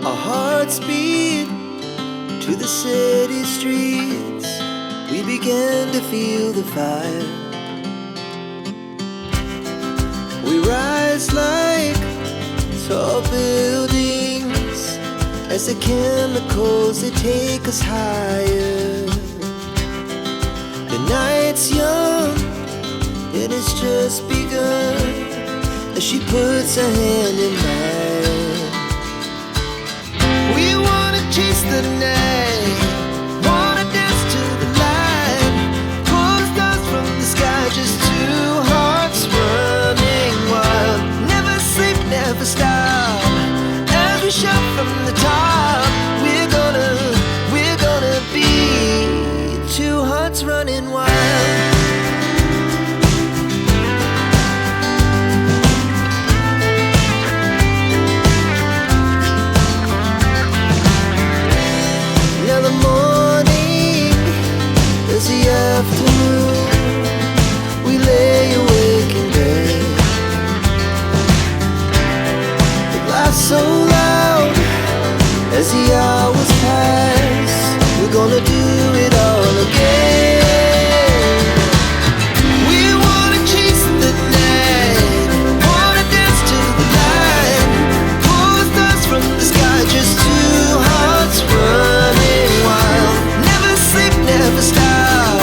Our hearts beat to the city streets. We began to feel the fire. We rise like tall buildings as the chemicals, they take us higher. The night's young and it's just begun as she puts her hand in mine. We wanna chase the night, wanna dance to the light, pull stars from the sky, just two hearts running wild. Never sleep, never stop, as we shout from the top. We're gonna be two hearts running wild. Now the morning is the afternoon. We lay awake in bed. The laughs so loud as the hours pass. We're gonna do it all again. We wanna chase the night, wanna dance to the light, pull stars from the sky, just two hearts running wild. Never sleep, never stop,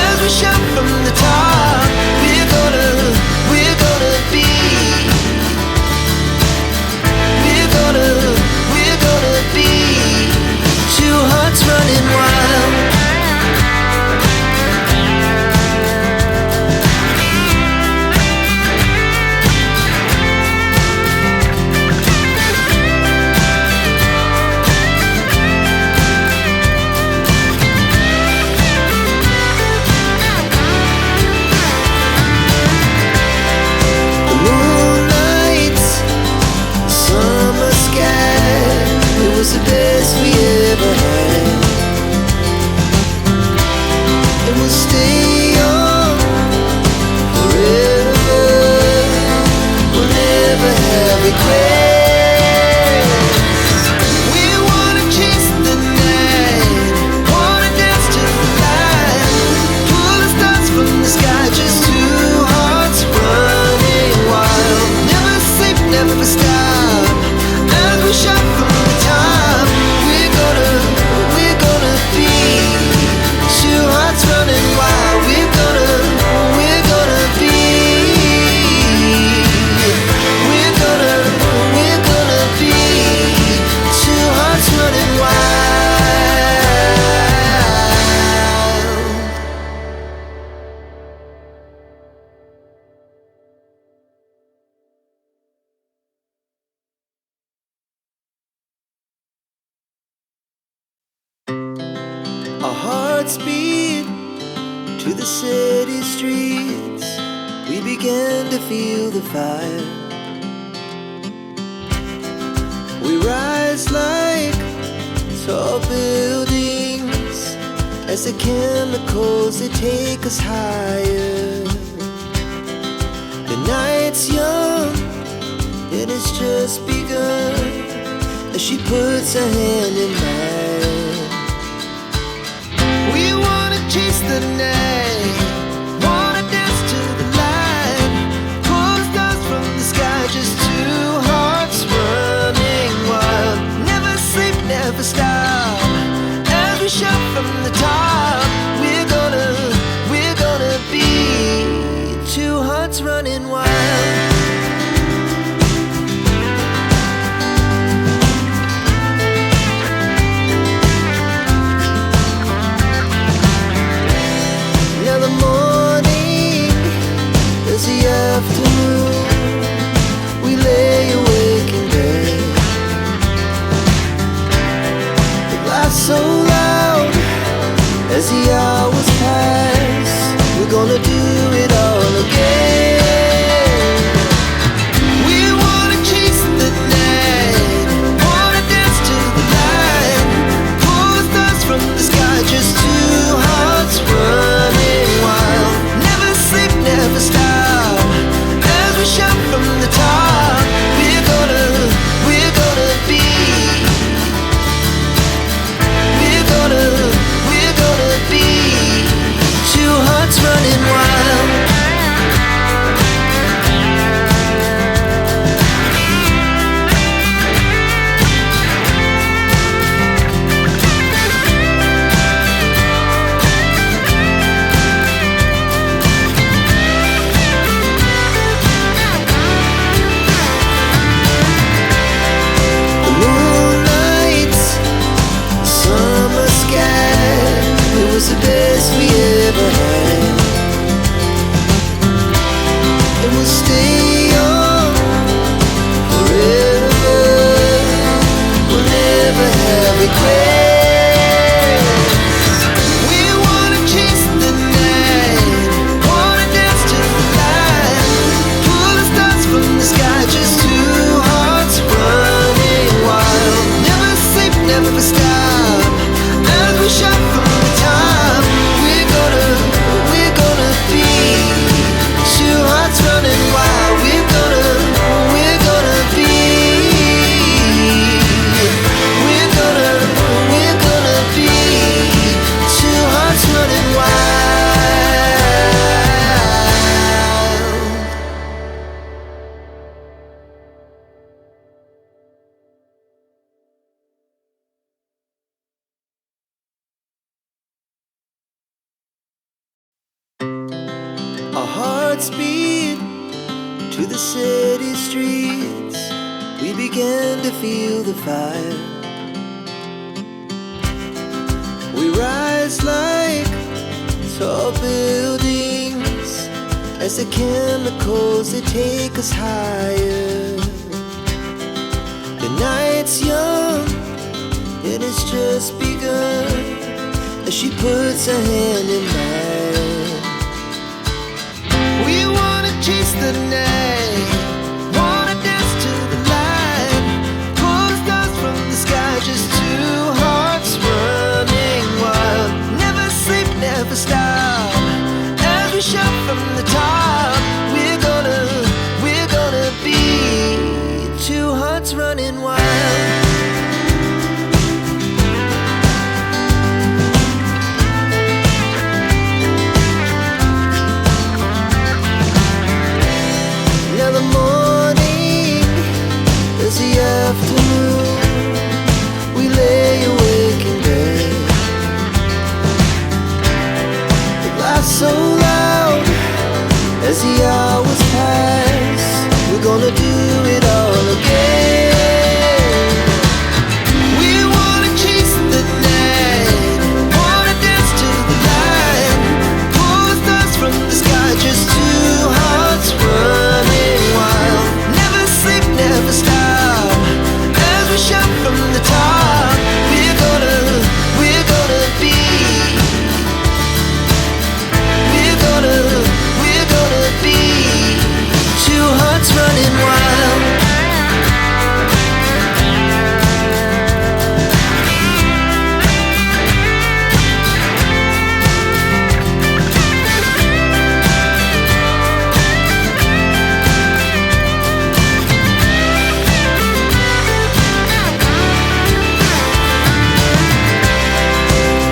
as we shout from the top. We're gonna be, we're gonna be two hearts running wild. The moonlight, summer sky, it was the best we ever had. And we'll stay on forever. We'll never have regrets. We wanna chase the night, wanna dance to the light, pull the stars from the sky, just two hearts running wild. Never sleep, never stop, as we shout from the top. We're gonna be two hearts running wild. We're gonna be, we're gonna be two hearts running wild. Our hearts beat to the city streets. We began to feel the fire. We rise like tall buildings as the chemicals, they take us higher. The night's young and it's just begun as she puts her hand in mine. We wanna chase the night, wanna dance to the light, pull stars from the sky, just two hearts running wild. Never sleep, never stop, as we shout from the top. We're gonna be two hearts running wild. regrets. We wanna chase the night, wanna dance to the light, pull the stars from the sky, just two hearts running wild. Never sleep, never stop, as we shout from the top. We're gonna be two hearts running wild. We're gonna be two hearts running wild. Our hearts beat to the city streets. We began to feel the fire. We rise like tall buildings as the chemicals, they take us higher. The night's young and it's just begun as she puts her hand in mine. We wanna chase the night, wanna dance to the light, pull the stars from the sky, just two hearts running wild. Never sleep, never stop, as we shout from the top. We're gonna be two hearts running wild. Now the morning is the afternoon. We lay awake in bed. The laughs so loud as the hours pass. We're gonna do it all again. We wanna chase the night, wanna dance to the light, pull the stars from the sky, just two hearts running wild. Never sleep, never stop, as we shout from the top. We're gonna be two hearts running wild.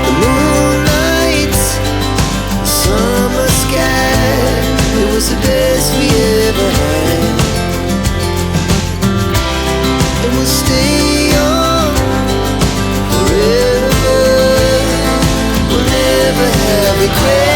The moonlight, summer sky, it was the best we ever had. And we'll stay young forever. We'll never have regrets.